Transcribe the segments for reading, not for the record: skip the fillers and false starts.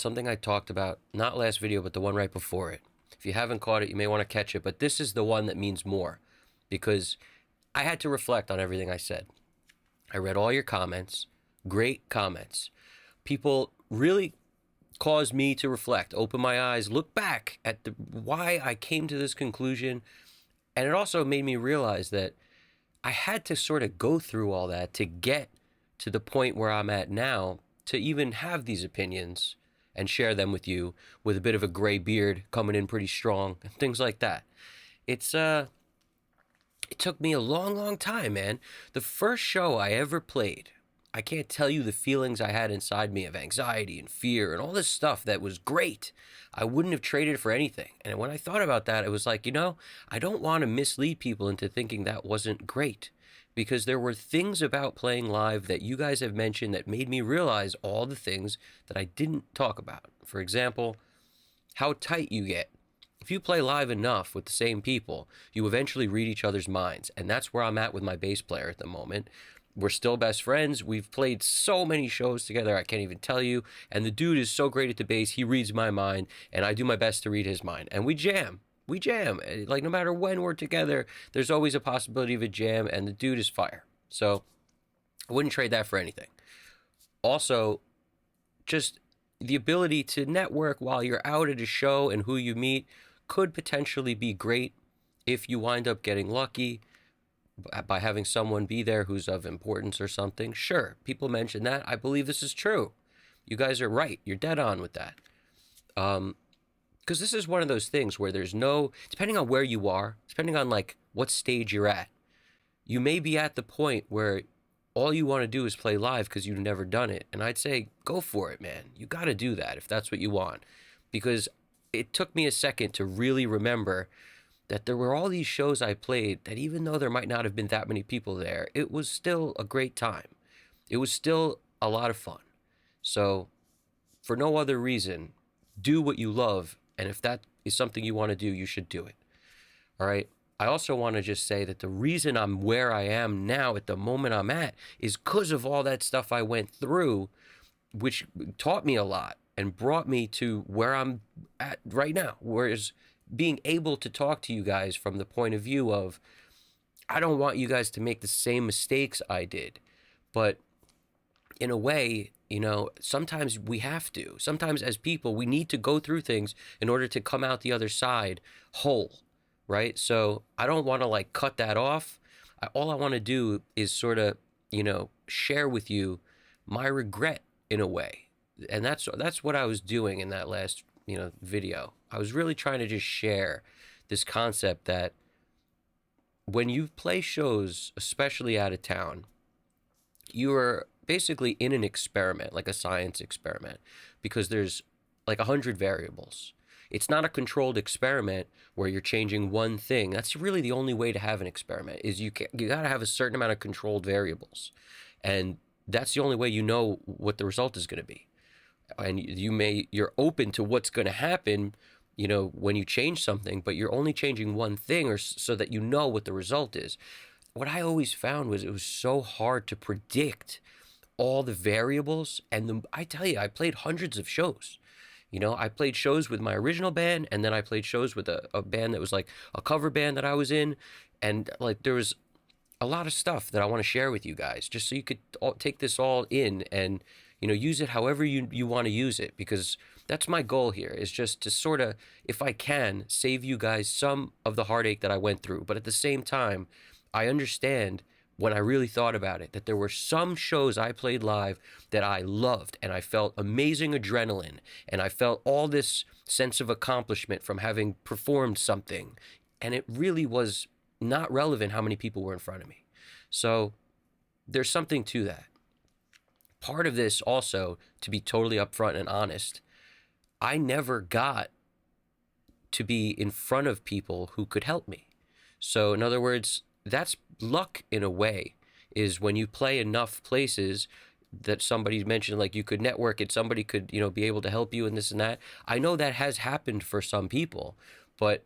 something I talked about, not last video, but the one right before it. If you haven't caught it, you may want to catch it, but this is the one that means more because I had to reflect on everything I said. I read all your comments, great comments. People really caused me to reflect, open my eyes, look back at why I came to this conclusion. And it also made me realize that I had to sort of go through all that to get to the point where I'm at now to even have these opinions and share them with you with a bit of a gray beard coming in pretty strong and things like that. It's it took me a long, long time, man. The first show I ever played, I can't tell you the feelings I had inside me of anxiety and fear and all this stuff that was great. I wouldn't have traded for anything. And when I thought about that, it was like, I don't want to mislead people into thinking that wasn't great. Because there were things about playing live that you guys have mentioned that made me realize all the things that I didn't talk about. For example, how tight you get. If you play live enough with the same people, you eventually read each other's minds. And that's where I'm at with my bass player at the moment. We're still best friends. We've played so many shows together, I can't even tell you. And the dude is so great at the bass, he reads my mind, and I do my best to read his mind. And we jam. We jam. Like, no matter when we're together, there's always a possibility of a jam, and the dude is fire. So I wouldn't trade that for anything. Also, just the ability to network while you're out at a show and who you meet could potentially be great if you wind up getting lucky by having someone be there who's of importance or something. Sure, people mention that. I believe this is true. You guys are right. You're dead on with that. Because this is one of those things where there's no, depending on where you are, depending on like what stage you're at, you may be at the point where all you want to do is play live because you've never done it. And I'd say, go for it, man. You got to do that if that's what you want. Because it took me a second to really remember that there were all these shows I played that even though there might not have been that many people there, it was still a great time. It was still a lot of fun. So for no other reason, do what you love. And if that is something you want to do, you should do it. All right. I also want to just say that the reason I'm where I am now at the moment I'm at is because of all that stuff I went through, which taught me a lot and brought me to where I'm at right now. Whereas being able to talk to you guys from the point of view of, I don't want you guys to make the same mistakes I did. But in a way, sometimes we have to. Sometimes as people, we need to go through things in order to come out the other side whole, right? So I don't want to like cut that off. All I want to do is sort of, share with you my regret in a way. And that's what I was doing in that last, video. I was really trying to just share this concept that when you play shows, especially out of town, you are basically in an experiment, like a science experiment, because there's like 100 variables. It's not a controlled experiment where you're changing one thing. That's really the only way to have an experiment is you got to have a certain amount of controlled variables. And that's the only way you know what the result is going to be. And you're open to what's going to happen, when you change something, but you're only changing one thing or so that you know what the result is. What I always found was it was so hard to predict all the variables. And I tell you, I played hundreds of shows. I played shows with my original band, and then I played shows with a band that was like a cover band that I was in. And like there was a lot of stuff that I want to share with you guys, just so you could take this all in and, use it however you want to use it, because that's my goal here, is just to sort of, if I can, save you guys some of the heartache that I went through. But at the same time, I understand when I really thought about it that there were some shows I played live that I loved, and I felt amazing adrenaline, and I felt all this sense of accomplishment from having performed something. And it really was not relevant how many people were in front of me. So there's something to that. Part of this also, to be totally upfront and honest, I never got to be in front of people who could help me. So in other words, that's luck in a way, is when you play enough places that somebody mentioned, like you could network it, somebody could, be able to help you and this and that. I know that has happened for some people, but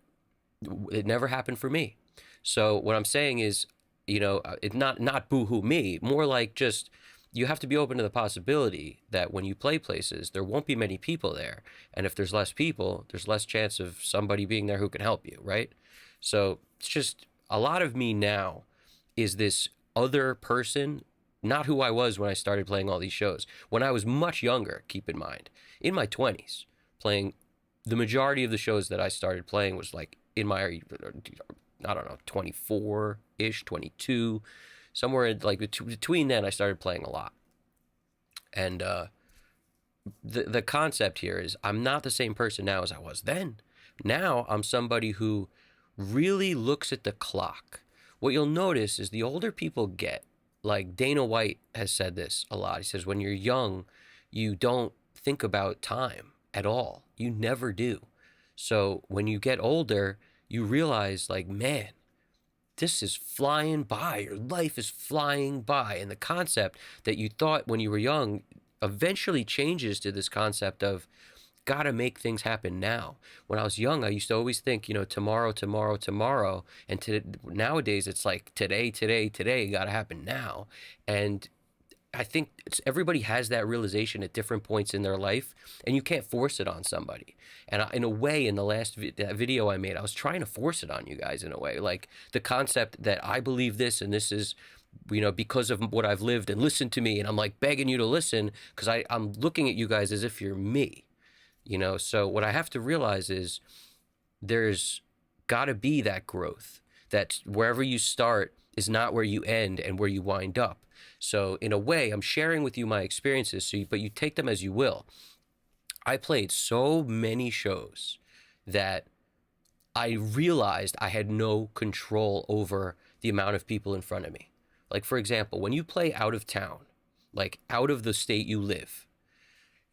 it never happened for me. So what I'm saying is, it's not boo-hoo me, more like just, you have to be open to the possibility that when you play places, there won't be many people there. And if there's less people, there's less chance of somebody being there who can help you, right? So it's just a lot of me now is this other person, not who I was when I started playing all these shows. When I was much younger, keep in mind, in my 20s, playing the majority of the shows that I started playing was like in my, I don't know, 24-ish, 22, somewhere like between then I started playing a lot. And the concept here is I'm not the same person now as I was then. Now I'm somebody who really looks at the clock. What you'll notice is the older people get, like Dana White has said this a lot. He says, when you're young, you don't think about time at all. You never do. So when you get older, you realize, like, man, this is flying by. Your life is flying by. And the concept that you thought when you were young eventually changes to this concept of gotta make things happen now. When I was young, I used to always think, tomorrow, tomorrow, tomorrow. And nowadays, it's like today, today, today, gotta happen now. And I think everybody has that realization at different points in their life, and you can't force it on somebody. And in a way, in the last that video I made, I was trying to force it on you guys in a way. Like the concept that I believe this, and this is, because of what I've lived, and listen to me. And I'm like begging you to listen because I'm looking at you guys as if you're me. So what I have to realize is there's got to be that growth, that wherever you start is not where you end and where you wind up. So in a way, I'm sharing with you my experiences, but you take them as you will. I played so many shows that I realized I had no control over the amount of people in front of me. Like, for example, when you play out of town, like out of the state you live,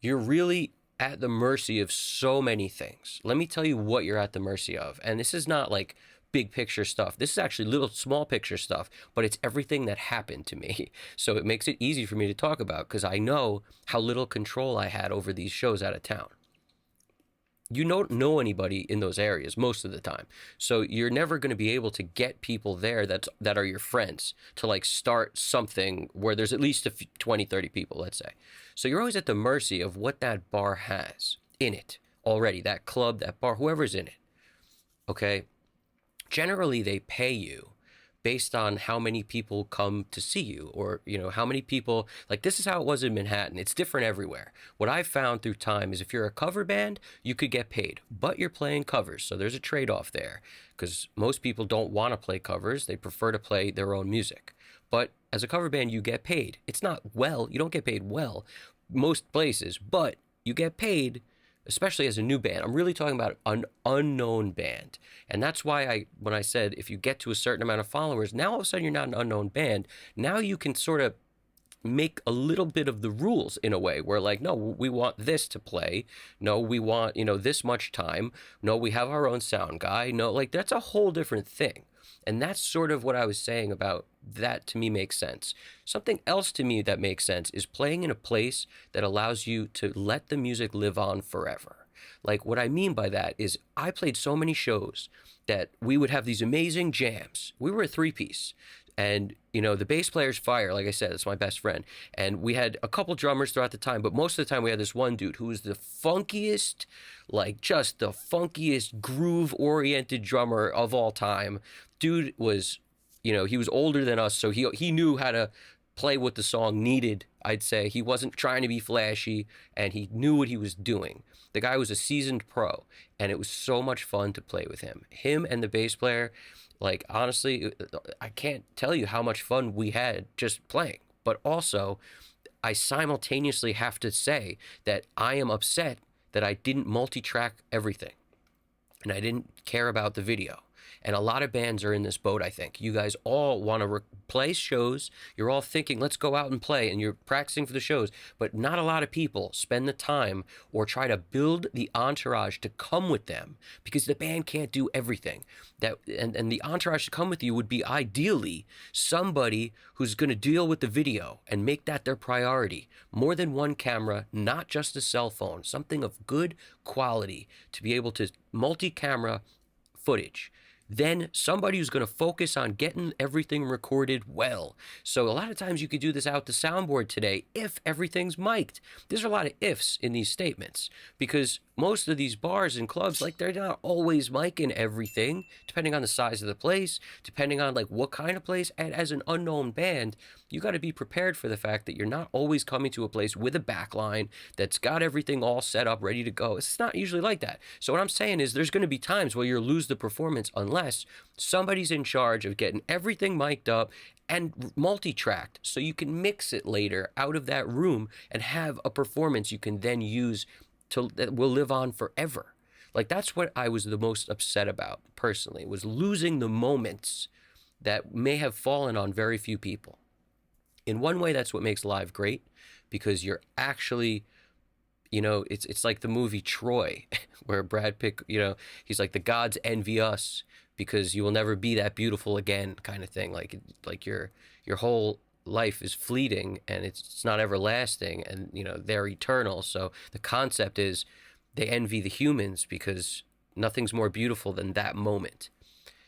you're really at the mercy of so many things. Let me tell you what you're at the mercy of. And this is not like big picture stuff. This is actually little small picture stuff, but it's everything that happened to me. So it makes it easy for me to talk about because I know how little control I had over these shows out of town. You don't know anybody in those areas most of the time. So you're never going to be able to get people there that are your friends to like start something where there's at least 20, 30 people, let's say. So you're always at the mercy of what that bar has in it already, that club, that bar, whoever's in it. Okay? Generally, they pay you based on how many people come to see you, or how many people, like, this is how it was in Manhattan. It's different everywhere. What I've found through time is if you're a cover band, you could get paid, but you're playing covers, so there's a trade-off there because most people don't want to play covers. They prefer to play their own music. But as a cover band, you get paid. It's not well, you don't get paid well most places, but you get paid, especially as a new band. I'm really talking about an unknown band. And that's why when I said, if you get to a certain amount of followers, now all of a sudden you're not an unknown band. Now you can sort of make a little bit of the rules in a way where, like, no, we want this to play. No, we want, this much time. No, we have our own sound guy. No, like, that's a whole different thing. And that's sort of what I was saying about that. To me makes sense. Something else to me that makes sense is playing in a place that allows you to let the music live on forever. Like, what I mean by that is I played so many shows that we would have these amazing jams. We were a three-piece. And, the bass player's fire, like I said, it's my best friend. And we had a couple drummers throughout the time, but most of the time we had this one dude who was the funkiest, like just the funkiest groove-oriented drummer of all time. Dude was, he was older than us, so he knew how to play what the song needed, I'd say. He wasn't trying to be flashy, and he knew what he was doing. The guy was a seasoned pro, and it was so much fun to play with him. Him and the bass player, like, honestly, I can't tell you how much fun we had just playing. But also, I simultaneously have to say that I am upset that I didn't multi-track everything, and I didn't care about the video. And a lot of bands are in this boat, I think. You guys all want to play shows. You're all thinking, let's go out and play, and you're practicing for the shows. But not a lot of people spend the time or try to build the entourage to come with them, because the band can't do everything. And the entourage to come with you would be ideally somebody who's going to deal with the video and make that their priority. More than one camera, not just a cell phone. Something of good quality to be able to multi-camera footage. then somebody who's going to focus on getting everything recorded well. So a lot of times you could do this out the soundboard today if everything's mic'd. There's a lot of ifs in these statements because most of these bars and clubs, like, they're not always micing everything, depending on the size of the place, depending on like what kind of place. And as an unknown band, you got to be prepared for the fact that you're not always coming to a place with a backline that's got everything all set up, ready to go. It's not usually like that. So what I'm saying is there's going to be times where you'll lose the performance unless somebody's in charge of getting everything mic'd up and multi-tracked so you can mix it later out of that room and have a performance you can then use that will live on forever. Like, that's what I was the most upset about personally, was losing the moments that may have fallen on very few people. In one way, that's what makes live great, because you're actually, it's like the movie Troy, where Brad Pitt, he's like, the gods envy us because you will never be that beautiful again, kind of thing. Like your whole life is fleeting and it's not everlasting, and they're eternal. So the concept is they envy the humans because nothing's more beautiful than that moment.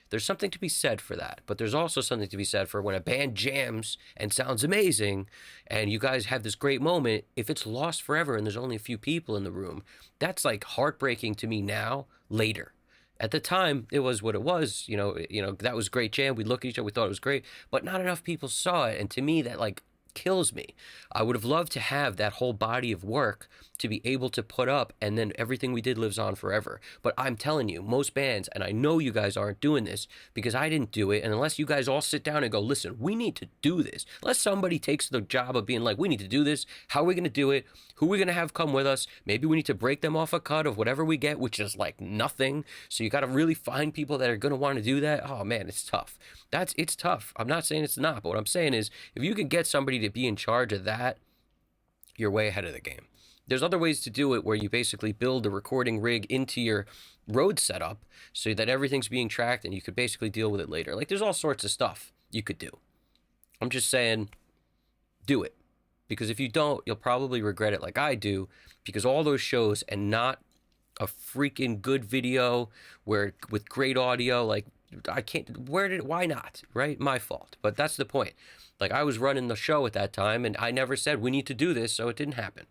There's something to be said for that, but there's also something to be said for when a band jams and sounds amazing and you guys have this great moment. If it's lost forever and there's only a few people in the room, that's like heartbreaking to me now. Later, at the time, it was what it was. That was a great jam. We looked at each other, we thought it was great, but not enough people saw it. And to me, that like kills me. I would have loved to have that whole body of work to be able to put up, and then everything we did lives on forever. But I'm telling you, most bands, and I know you guys aren't doing this because I didn't do it, and unless you guys all sit down and go, listen, we need to do this, unless somebody takes the job of being like, we need to do this, how are we going to do it, who are we going to have come with us, maybe we need to break them off a cut of whatever we get, which is like nothing. So you got to really find people that are going to want to do that. Oh man, it's tough. It's tough. I'm not saying it's not, but what I'm saying is if you can get somebody to be in charge of that, you're way ahead of the game. There's other ways to do it where you basically build a recording rig into your road setup so that everything's being tracked and you could basically deal with it later. Like, there's all sorts of stuff you could do. I'm just saying, do it. Because if you don't, you'll probably regret it like I do, because all those shows and not a freaking good video with great audio, like, why not, right? My fault. But that's the point. Like, I was running the show at that time and I never said we need to do this, so it didn't happen.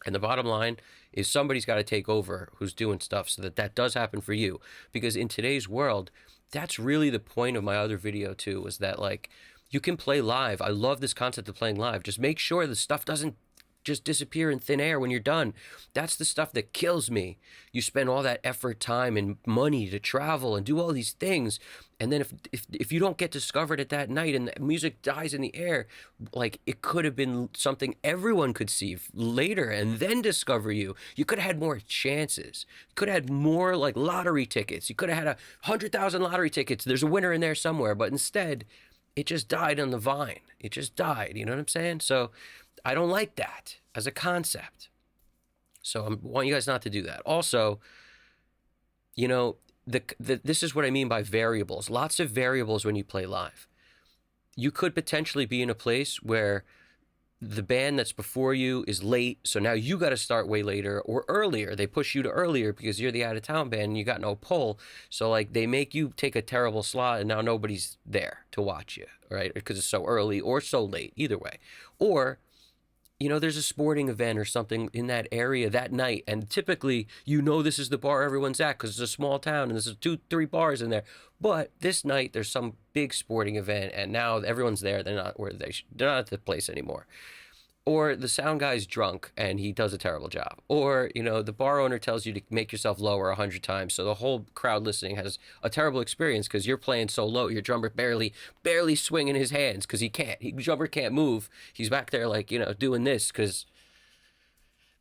And the bottom line is somebody's got to take over who's doing stuff so that does happen for you. Because in today's world, that's really the point of my other video too, was that like, you can play live. I love this concept of playing live. Just make sure the stuff doesn't just disappear in thin air when you're done. That's the stuff that kills me. You spend all that effort, time, and money to travel and do all these things, and then if you don't get discovered at that night and the music dies in the air, like, it could have been something everyone could see later and then discover you. You could have had more chances. You could have had more like lottery tickets. You could have had 100,000 lottery tickets. There's a winner in there somewhere, but instead, it just died on the vine. It just died. You know what I'm saying? So I don't like that as a concept. So I want you guys not to do that. Also, this is what I mean by variables. Lots of variables when you play live. You could potentially be in a place where the band that's before you is late, so now you got to start way later, or earlier. They push you to earlier because you're the out-of-town band and you got no pull. So like, they make you take a terrible slot and now nobody's there to watch you, right? Because it's so early or so late, either way. Or there's a sporting event or something in that area that night, and typically, this is the bar everyone's at because it's a small town and there's 2-3 bars in there. But this night, there's some big sporting event, and now everyone's there. They're not they're not at the place anymore. Or the sound guy's drunk and he does a terrible job. Or, the bar owner tells you to make yourself lower 100 times. So the whole crowd listening has a terrible experience because you're playing so low. Your drummer barely swinging his hands because he can't. Drummer can't move. He's back there like, doing this because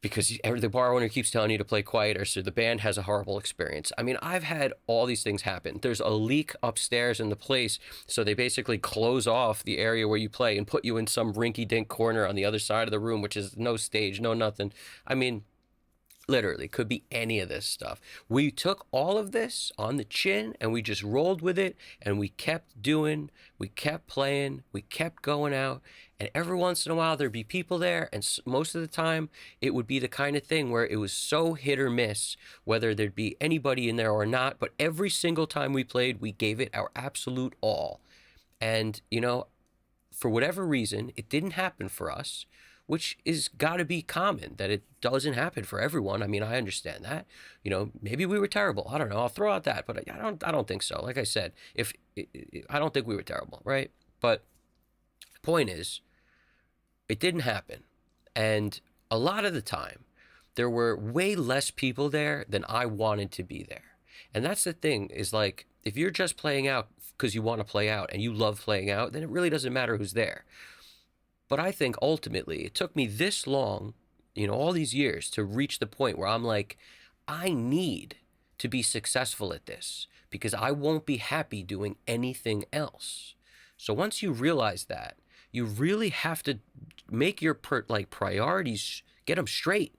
the bar owner keeps telling you to play quieter, so the band has a horrible experience. I mean, I've had all these things happen. There's a leak upstairs in the place, so they basically close off the area where you play and put you in some rinky-dink corner on the other side of the room, which is no stage, no nothing. I mean, literally, could be any of this stuff. We took all of this on the chin and we just rolled with it, and we kept doing, we kept playing, we kept going out, And every once in a while, there'd be people there. And most of the time, it would be the kind of thing where it was so hit or miss, whether there'd be anybody in there or not. But every single time we played, we gave it our absolute all. And, for whatever reason, it didn't happen for us, which is got to be common, that it doesn't happen for everyone. I mean, I understand that. Maybe we were terrible. I don't know. I'll throw out that, but I don't think so. Like I said, I don't think we were terrible, right? But the point is, it didn't happen. And a lot of the time, there were way less people there than I wanted to be there. And that's the thing, is like, if you're just playing out because you want to play out and you love playing out, then it really doesn't matter who's there. But I think ultimately it took me this long, all these years, to reach the point where I'm like, I need to be successful at this because I won't be happy doing anything else. So once you realize that, you really have to make your priorities, get them straight.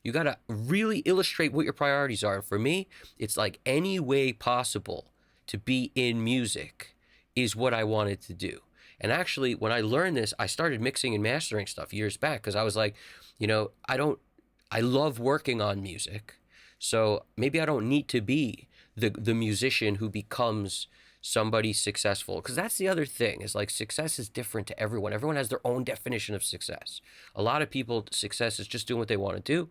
You got to really illustrate what your priorities are. And for me, it's like any way possible to be in music is what I wanted to do. And actually, when I learned this, I started mixing and mastering stuff years back because I was like, I love working on music. So maybe I don't need to be the musician who becomes somebody successful. Because that's the other thing, is like, success is different to everyone. Everyone has their own definition of success. A lot of people, success is just doing what they want to do.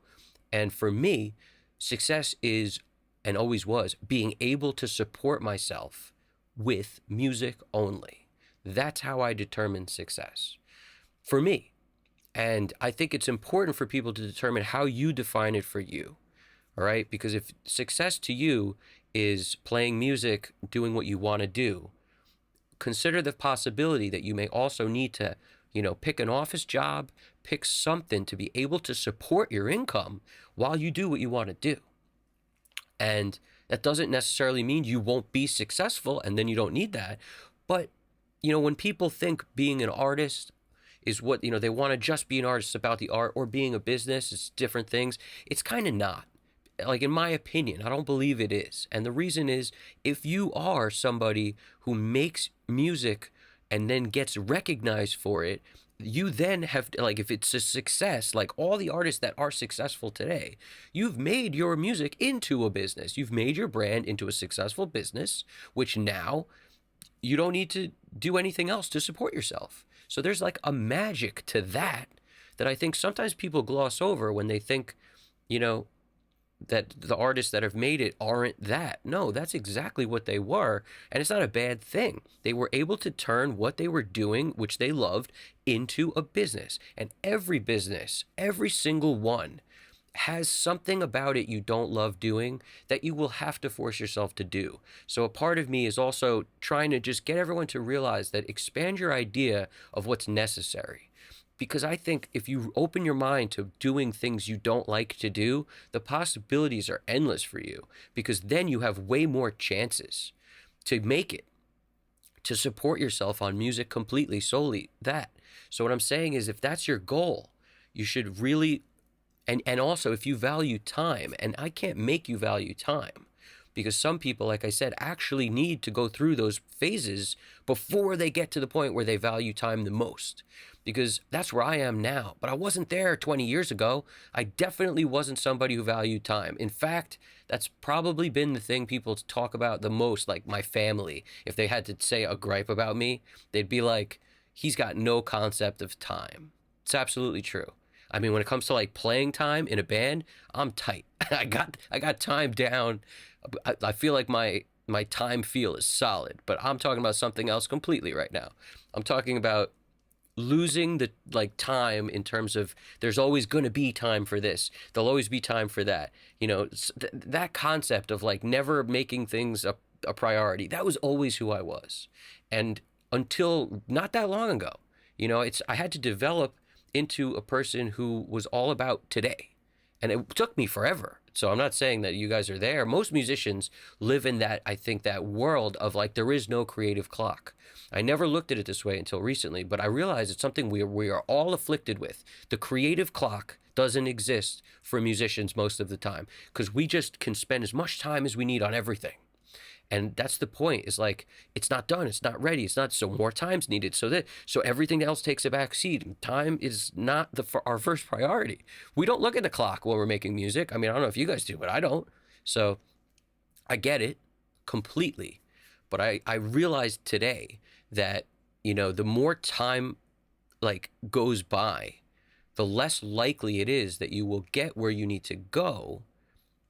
And for me, success is, and always was, being able to support myself with music only. That's how I determine success for me. And I think it's important for people to determine how you define it for you. All right? Because if success to you is playing music, doing what you want to do, consider the possibility that you may also need to, pick an office job, pick something to be able to support your income while you do what you want to do. And that doesn't necessarily mean you won't be successful and then you don't need that. But, when people think being an artist is what, they want to just be an artist about the art, or being a business, it's different things. It's kind of not. Like, in my opinion, I don't believe it is. And the reason is, if you are somebody who makes music and then gets recognized for it, you then have, like, if it's a success, like all the artists that are successful today, you've made your music into a business. You've made your brand into a successful business, which now you don't need to do anything else to support yourself. So there's like a magic to that I think sometimes people gloss over when they think, that the artists that have made it aren't that. No, that's exactly what they were. And it's not a bad thing. They were able to turn what they were doing, which they loved, into a business. And every business, every single one, has something about it you don't love doing that you will have to force yourself to do. So a part of me is also trying to just get everyone to realize that, expand your idea of what's necessary. Because I think if you open your mind to doing things you don't like to do, the possibilities are endless for you, because then you have way more chances to make it, to support yourself on music completely, solely that. So what I'm saying is, if that's your goal, you should really, and also if you value time, and I can't make you value time, because some people, like I said, actually need to go through those phases before they get to the point where they value time the most. Because that's where I am now. But I wasn't there 20 years ago. I definitely wasn't somebody who valued time. In fact, that's probably been the thing people talk about the most, like my family. If they had to say a gripe about me, they'd be like, he's got no concept of time. It's absolutely true. I mean, when it comes to like playing time in a band, I'm tight. I got time down. I feel like my time feel is solid, but I'm talking about something else completely right now. I'm talking about losing the time in terms of, there's always going to be time for this, there'll always be time for that, that concept of like never making things a priority. That was always who I was. And until not that long ago, I had to develop into a person who was all about today. And it took me forever. So I'm not saying that you guys are there. Most musicians live in that, I think, that world of like, there is no creative clock. I never looked at it this way until recently, but I realize it's something we are all afflicted with. The creative clock doesn't exist for musicians most of the time, because we just can spend as much time as we need on everything. And that's the point, is like, it's not done, it's not ready, it's not, so more time's needed, so everything else takes a back seat. Time is not our first priority. We don't look at the clock when we're making music. I mean, I don't know if you guys do, but I don't. So I get it completely. But I realized today that, the more time like goes by, the less likely it is that you will get where you need to go.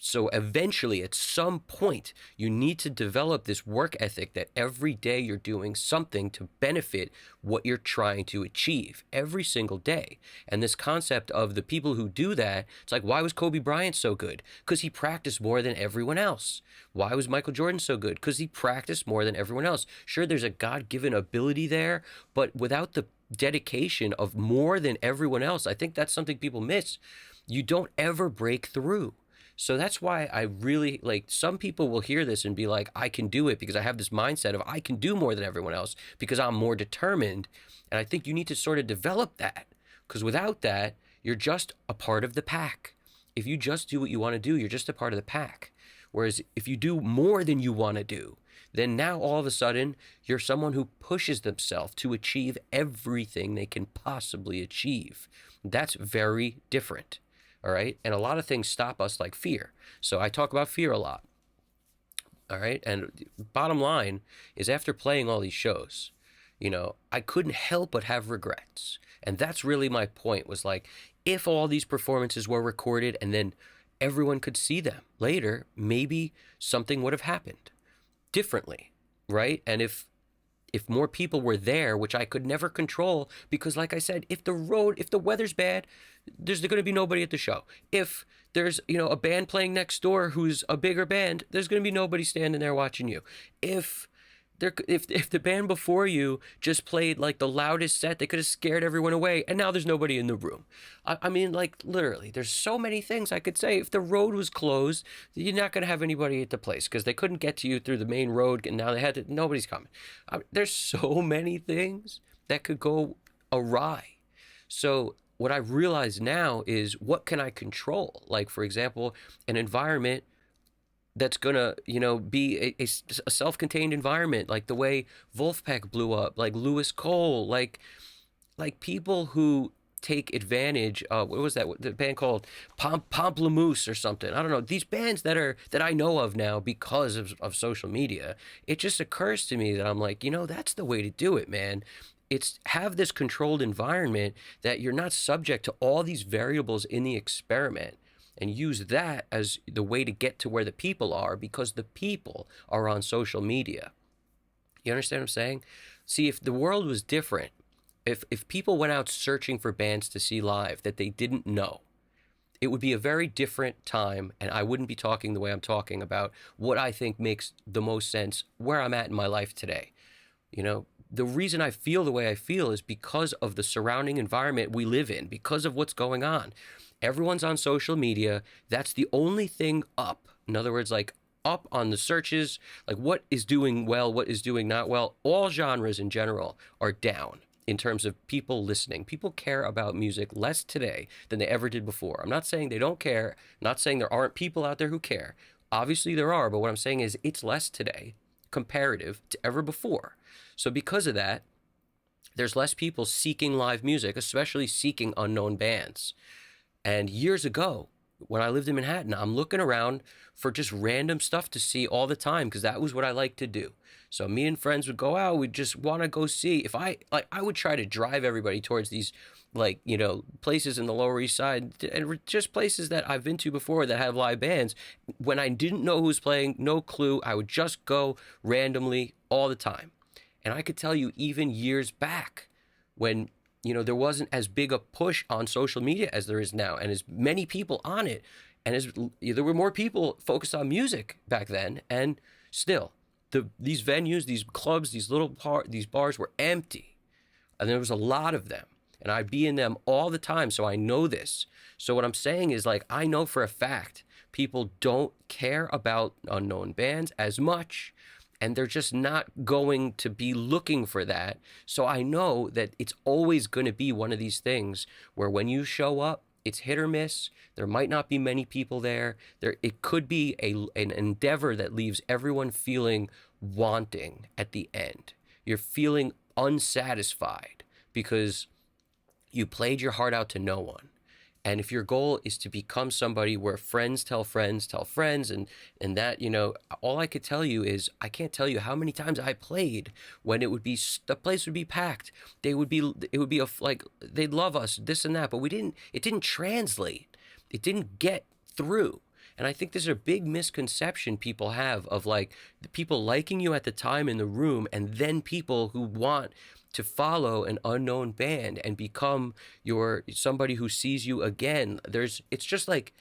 So eventually, at some point, you need to develop this work ethic that every day you're doing something to benefit what you're trying to achieve every single day. And this concept of the people who do that, it's like, why was Kobe Bryant so good? Because he practiced more than everyone else. Why was Michael Jordan so good? Because he practiced more than everyone else. Sure, there's a God-given ability there, but without the dedication of more than everyone else, I think that's something people miss. You don't ever break through. So that's why I really, like, some people will hear this and be like, I can do it because I have this mindset of I can do more than everyone else because I'm more determined. And I think you need to sort of develop that, because without that, you're just a part of the pack. If you just do what you want to do, you're just a part of the pack. Whereas if you do more than you want to do, then now all of a sudden you're someone who pushes themselves to achieve everything they can possibly achieve. That's very different. All right. And a lot of things stop us, like fear. So I talk about fear a lot. All right. And bottom line is, after playing all these shows, I couldn't help but have regrets. And that's really my point, was like, if all these performances were recorded and then everyone could see them later, maybe something would have happened differently. Right. And if more people were there, which I could never control, because like I said, if the weather's bad, there's going to be nobody at the show. If there's, a band playing next door who's a bigger band, there's going to be nobody standing there watching you. If the band before you just played like the loudest set, they could have scared everyone away, and now there's nobody in the room. I mean, like, literally, there's so many things I could say. If the road was closed, you're not going to have anybody at the place because they couldn't get to you through the main road, and now nobody's coming. There's so many things that could go awry. So what I realize now is, what can I control? Like, for example, an environment that's gonna, be a self-contained environment, like the way Wolfpack blew up, like Lewis Cole, like people who take advantage of, what was that, the band called Pamplemousse or something, I don't know, these bands that I know of now because of social media. It just occurs to me that I'm like, that's the way to do it, man. It's have this controlled environment that you're not subject to all these variables in the experiment, and use that as the way to get to where the people are, because the people are on social media. You understand what I'm saying? See, if the world was different, if people went out searching for bands to see live that they didn't know, it would be a very different time, and I wouldn't be talking the way I'm talking about what I think makes the most sense where I'm at in my life today. The reason I feel the way I feel is because of the surrounding environment we live in, because of what's going on. Everyone's on social media. That's the only thing up. In other words, like, up on the searches, like what is doing well, what is doing not well. All genres in general are down in terms of people listening. People care about music less today than they ever did before. I'm not saying they don't care. I'm not saying there aren't people out there who care. Obviously there are, but what I'm saying is it's less today comparative to ever before. So because of that, there's less people seeking live music, especially seeking unknown bands. And years ago, when I lived in Manhattan, I'm looking around for just random stuff to see all the time, because that was what I liked to do. So me and friends would go out, we'd just want to go see. I would try to drive everybody towards these, places in the Lower East Side, and just places that I've been to before that have live bands. When I didn't know who was playing, no clue, I would just go randomly all the time. And I could tell you, even years back, when there wasn't as big a push on social media as there is now, and as many people on it, and there were more people focused on music back then, and still, these venues, these clubs, these bars were empty, and there was a lot of them, and I'd be in them all the time, so I know this. So what I'm saying is, like, I know for a fact people don't care about unknown bands as much, and they're just not going to be looking for that. So I know that it's always going to be one of these things where when you show up, it's hit or miss. There might not be many people there. It could be an endeavor that leaves everyone feeling wanting at the end. You're feeling unsatisfied because you played your heart out to no one. And if your goal is to become somebody where friends tell friends tell friends, and that, all I could tell you is I can't tell you how many times I played when the place would be packed. It would be like they'd love us, this and that, but it didn't translate. It didn't get through. And I think there's a big misconception people have of like the people liking you at the time in the room, and then people who want to follow an unknown band and become somebody who sees you again. It's just like,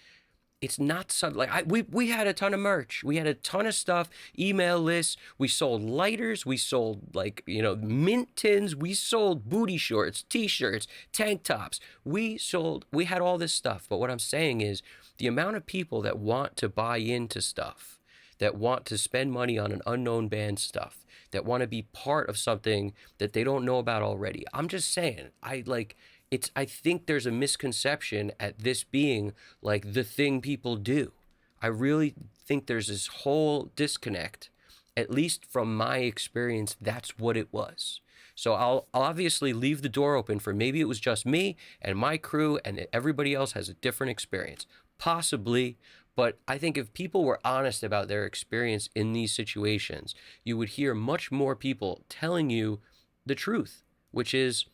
it's not something like we had a ton of merch. We had a ton of stuff, email lists. We sold lighters. We sold mint tins. We sold booty shorts, t-shirts, tank tops. We had all this stuff. But what I'm saying is the amount of people that want to buy into stuff, that want to spend money on an unknown band stuff, that want to be part of something that they don't know about already. I'm just saying, I think there's a misconception at this being like the thing people do. I really think there's this whole disconnect. At least from my experience, that's what it was. So I'll obviously leave the door open for maybe it was just me and my crew and everybody else has a different experience. Possibly. But I think if people were honest about their experience in these situations, you would hear much more people telling you the truth, which is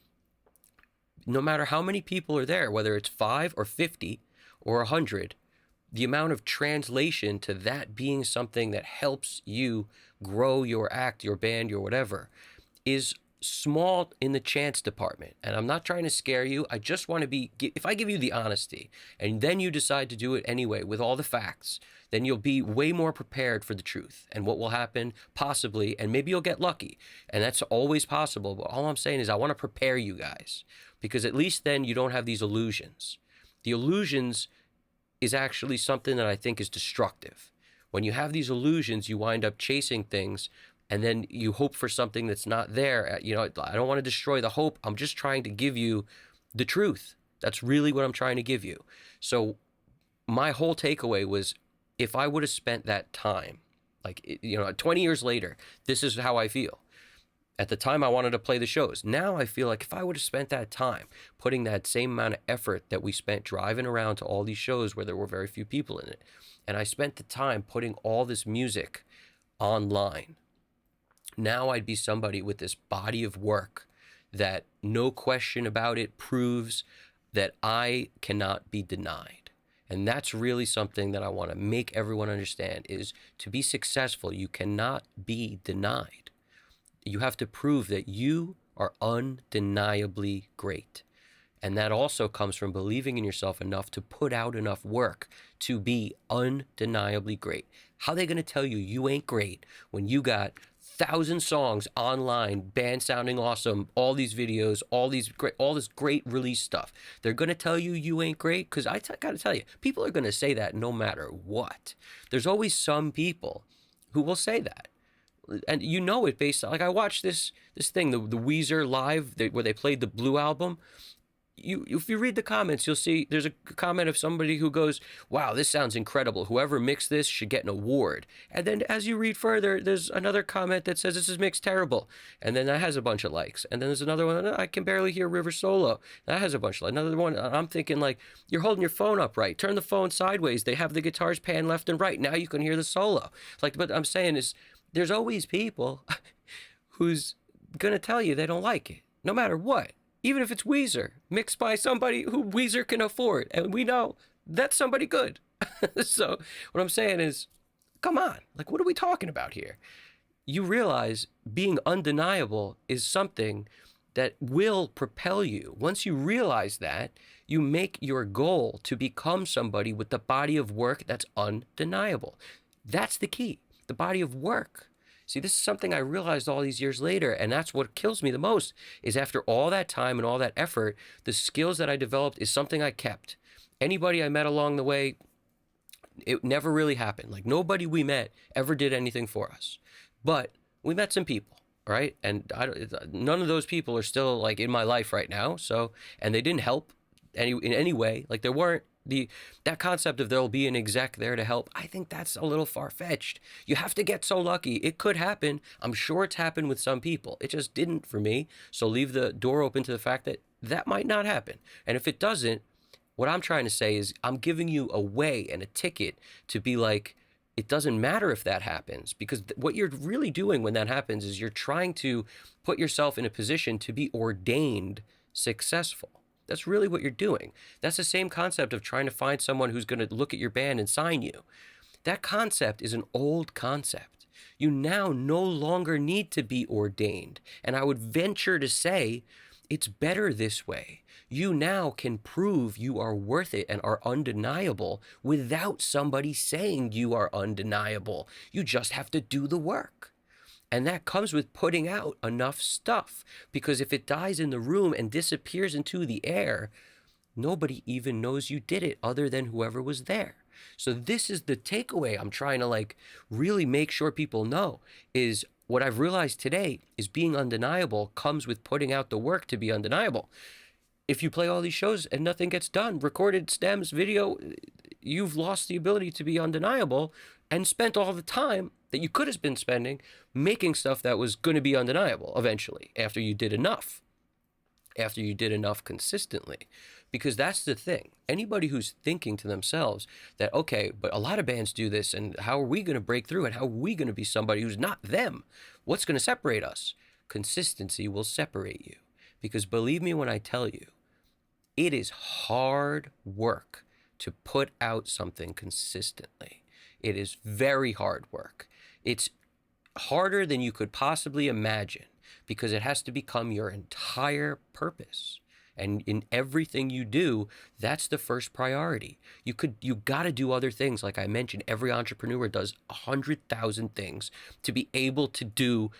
no matter how many people are there, whether it's 5 or 50 or 100, the amount of translation to that being something that helps you grow your act, your band, your whatever, is small in the chance department. And I'm not trying to scare you. I just want to if I give you the honesty and then you decide to do it anyway with all the facts, then you'll be way more prepared for the truth and what will happen possibly, and maybe you'll get lucky, and that's always possible. But all I'm saying is I want to prepare you guys, because at least then you don't have these illusions. The illusions is actually something that I think is destructive. When you have these illusions, you wind up chasing things, and then you hope for something that's not there. I don't want to destroy the hope. I'm just trying to give you the truth. That's really what I'm trying to give you. So my whole takeaway was, if I would have spent that time, 20 years later, this is how I feel. At the time, I wanted to play the shows. Now I feel like if I would have spent that time putting that same amount of effort that we spent driving around to all these shows where there were very few people in it, and I spent the time putting all this music online, now I'd be somebody with this body of work that, no question about it, proves that I cannot be denied. And that's really something that I want to make everyone understand, is to be successful, you cannot be denied. You have to prove that you are undeniably great. And that also comes from believing in yourself enough to put out enough work to be undeniably great. How are they going to tell you you ain't great when you got 1,000 songs online, band sounding awesome, all these videos, all this great release stuff? They're going to tell you you ain't great? Because I got to tell you, people are going to say that no matter what. There's always some people who will say that. And it based on, I watched this thing, the Weezer live, where they played the Blue album. If you read the comments, you'll see there's a comment of somebody who goes, wow, this sounds incredible. Whoever mixed this should get an award. And then as you read further, there's another comment that says this is mixed terrible. And then that has a bunch of likes. And then there's another one, I can barely hear River solo. That has a bunch of likes. Another one, I'm thinking you're holding your phone up right. Turn the phone sideways. They have the guitars pan left and right. Now you can hear the solo. But I'm saying is, there's always people who's going to tell you they don't like it, no matter what. Even if it's Weezer, mixed by somebody who Weezer can afford. And we know that's somebody good. So what I'm saying is, come on. What are we talking about here? You realize being undeniable is something that will propel you. Once you realize that, you make your goal to become somebody with the body of work that's undeniable. That's the key, the body of work. See, this is something I realized all these years later, and that's what kills me the most, is after all that time and all that effort, the skills that I developed is something I kept. Anybody I met along the way, it never really happened. Nobody we met ever did anything for us. But we met some people, right? And none of those people are still, in my life right now, and they didn't help in any way. Like there weren't that concept of there'll be an exec there to help. I think that's a little far-fetched. You have to get so lucky. It could happen. I'm sure it's happened with some people. It just didn't for me. So leave the door open to the fact that that might not happen. And if it doesn't, what I'm trying to say is I'm giving you a way and a ticket to be like, it doesn't matter if that happens, because what you're really doing when that happens is you're trying to put yourself in a position to be ordained successful. That's really what you're doing. That's the same concept of trying to find someone who's going to look at your band and sign you. That concept is an old concept. You now no longer need to be ordained. And I would venture to say it's better this way. You now can prove you are worth it and are undeniable without somebody saying you are undeniable. You just have to do the work. And that comes with putting out enough stuff, because if it dies in the room and disappears into the air, nobody even knows you did it other than whoever was there. So this is the takeaway I'm trying to really make sure people know is what I've realized today is being undeniable comes with putting out the work to be undeniable. If you play all these shows and nothing gets done, recorded, stems, video, you've lost the ability to be undeniable and spent all the time that you could have been spending making stuff that was going to be undeniable eventually after you did enough consistently. Because that's the thing. Anybody who's thinking to themselves that, okay, but a lot of bands do this, and how are we going to break through, and how are we going to be somebody who's not them? What's going to separate us? Consistency will separate you. Because believe me when I tell you, it is hard work to put out something consistently. It is very hard work. It's harder than you could possibly imagine because it has to become your entire purpose. And in everything you do, that's the first priority. You got to do other things. Like I mentioned, every entrepreneur does 100,000 things to be able to do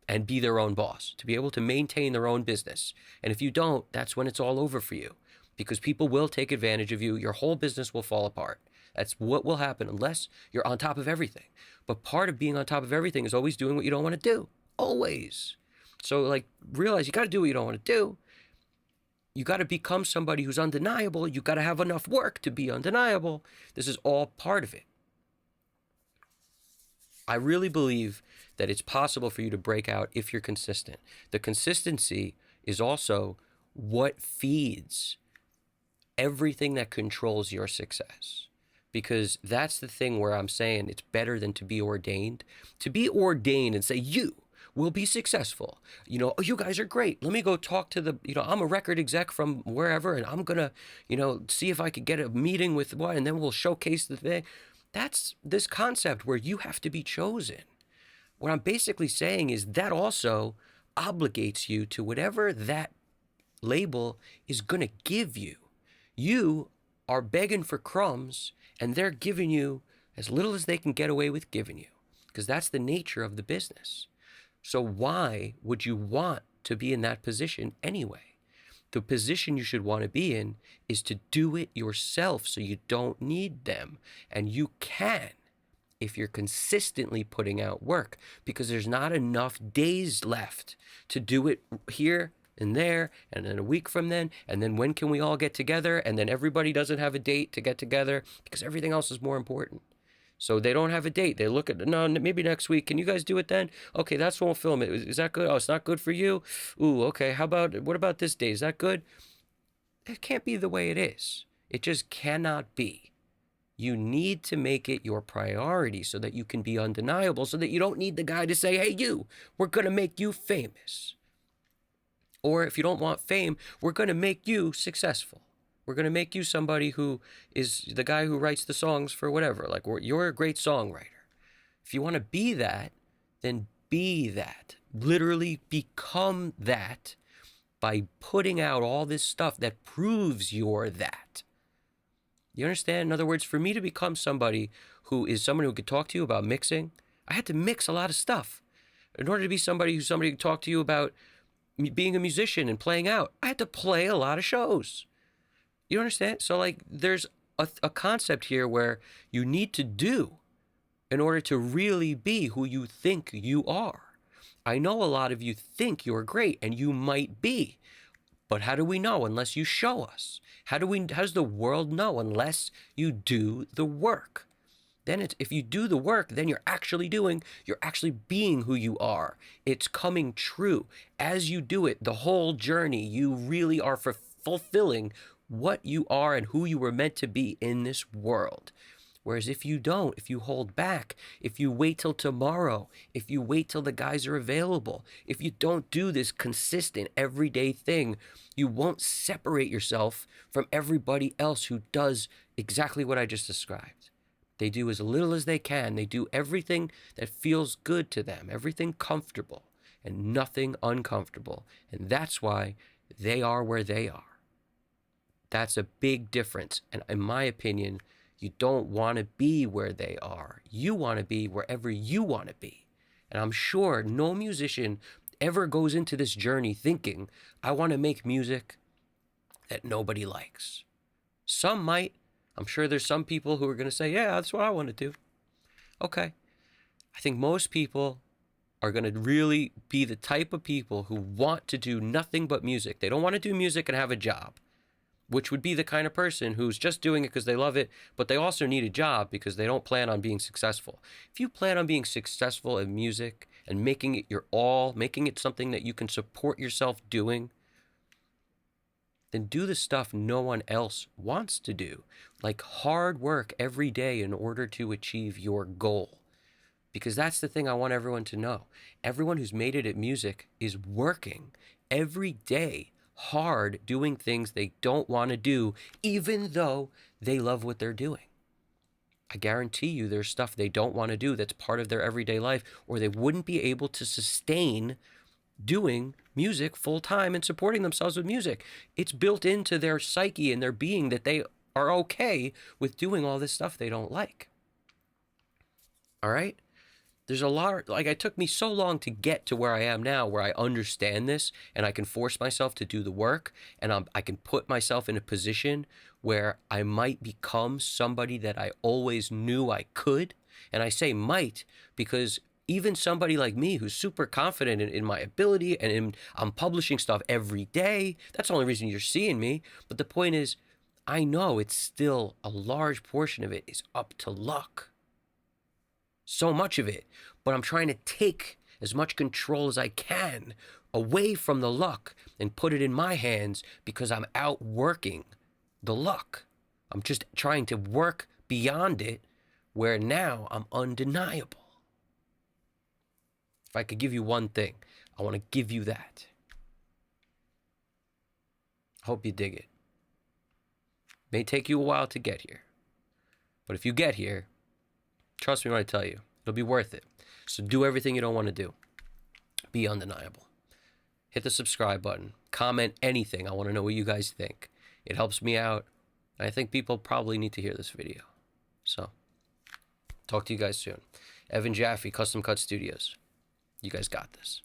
and be their own boss, to be able to maintain their own business. And if you don't, that's when it's all over for you, because people will take advantage of you. Your whole business will fall apart. That's what will happen unless you're on top of everything. But part of being on top of everything is always doing what you don't want to do. Always. So realize you got to do what you don't want to do. You got to become somebody who's undeniable. You got to have enough work to be undeniable. This is all part of it. I really believe that it's possible for you to break out if you're consistent. The consistency is also what feeds everything that controls your success. Because that's the thing where I'm saying it's better than to be ordained. To be ordained and say, you will be successful. Oh, you guys are great. Let me go talk to I'm a record exec from wherever, and I'm going to, see if I could get a meeting with one, and then we'll showcase the thing. That's this concept where you have to be chosen. What I'm basically saying is that also obligates you to whatever that label is going to give you. You are begging for crumbs, and they're giving you as little as they can get away with giving you, because that's the nature of the business. So why would you want to be in that position anyway? The position you should want to be in is to do it yourself so you don't need them. And you can if you're consistently putting out work, because there's not enough days left to do it here and there, and then a week from then, and then when can we all get together? And then everybody doesn't have a date to get together because everything else is more important. So they don't have a date. They look at, no, maybe next week. Can you guys do it then? Okay, that's when we'll film it. Is that good? Oh, it's not good for you? Ooh, okay. What about this day? Is that good? It can't be the way it is. It just cannot be. You need to make it your priority so that you can be undeniable, so that you don't need the guy to say, hey, we're going to make you famous. Or if you don't want fame, we're going to make you successful. We're going to make you somebody who is the guy who writes the songs for whatever. You're a great songwriter. If you want to be that, then be that. Literally become that by putting out all this stuff that proves you're that. You understand? In other words, for me to become somebody who is someone who could talk to you about mixing, I had to mix a lot of stuff. In order to be somebody who could talk to you about being a musician and playing out, I had to play a lot of shows. You understand? So there's a concept here where you need to do in order to really be who you think you are. I know a lot of you think you're great, and you might be, But how do we know unless you show us? How does the world know unless you do the work? Then if you do the work, then you're actually being who you are. It's coming true. As you do it, the whole journey, you really are fulfilling what you are and who you were meant to be in this world. Whereas if you don't, if you hold back, if you wait till tomorrow, if you wait till the guys are available, if you don't do this consistent everyday thing, you won't separate yourself from everybody else who does exactly what I just described. They do as little as they can. They do everything that feels good to them, everything comfortable and nothing uncomfortable. And that's why they are where they are. That's a big difference. And in my opinion, you don't want to be where they are. You want to be wherever you want to be. And I'm sure no musician ever goes into this journey thinking, I want to make music that nobody likes. Some might. I'm sure there's some people who are going to say, yeah, that's what I want to do. Okay. I think most people are going to really be the type of people who want to do nothing but music. They don't want to do music and have a job, which would be the kind of person who's just doing it because they love it, but they also need a job because they don't plan on being successful. If you plan on being successful in music and making it your all, making it something that you can support yourself doing, then do the stuff no one else wants to do, like hard work every day in order to achieve your goal. Because that's the thing I want everyone to know. Everyone who's made it at music is working every day hard, doing things they don't want to do, even though they love what they're doing. I guarantee you there's stuff they don't want to do that's part of their everyday life, or they wouldn't be able to sustain doing music full time and supporting themselves with music. It's built into their psyche and their being that they are okay with doing all this stuff they don't like. All right? There's a lot, like it took me so long to get to where I am now, where I understand this and I can force myself to do the work, and I can put myself in a position where I might become somebody that I always knew I could. And I say might because even somebody like me who's super confident in my ability and I'm publishing stuff every day, that's the only reason you're seeing me. But the point is, I know it's still a large portion of it is up to luck. So much of it. But I'm trying to take as much control as I can away from the luck and put it in my hands because I'm outworking the luck. I'm just trying to work beyond it where now I'm undeniable. If I could give you one thing, I want to give you that. I hope you dig it. May take you a while to get here. But if you get here, trust me when I tell you, it'll be worth it. So do everything you don't want to do. Be undeniable. Hit the subscribe button. Comment anything. I want to know what you guys think. It helps me out. And I think people probably need to hear this video. So, talk to you guys soon. Evan Jaffe, Custom Cut Studios. You guys got this.